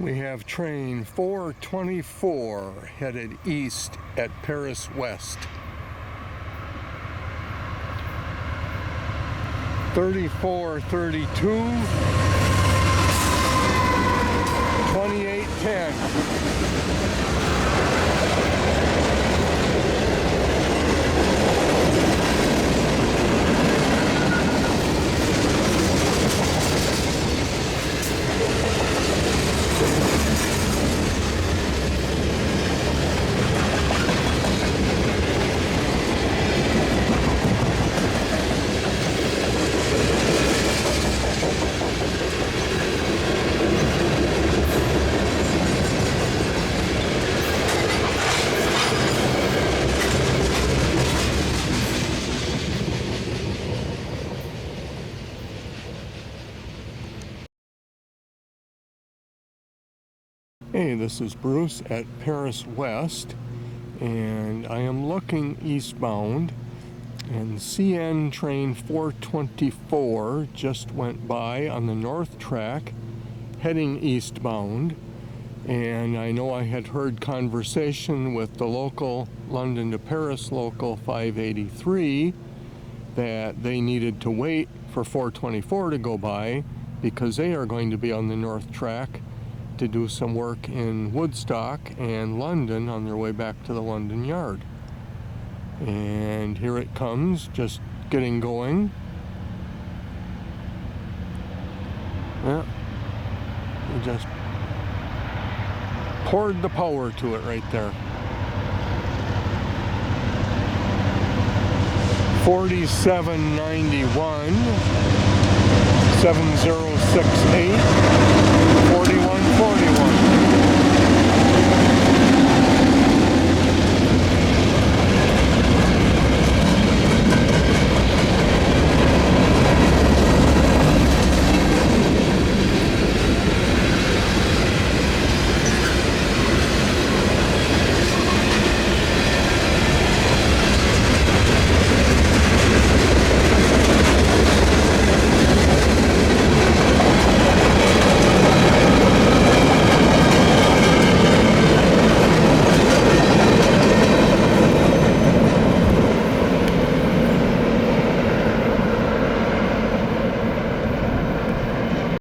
We have train 424 headed east at Paris West. 3432, 2810. Hey, this is Bruce at Paris West, and I am looking eastbound, and CN train 424 just went by on the north track heading eastbound, and I know I had heard conversation with the local London to Paris local 583 that they needed to wait for 424 to go by because they are going to be on the north track to do some work in Woodstock and London on their way back to the London yard. And here it comes, just getting going. Yeah, we just poured the power to it right there. 4791 7068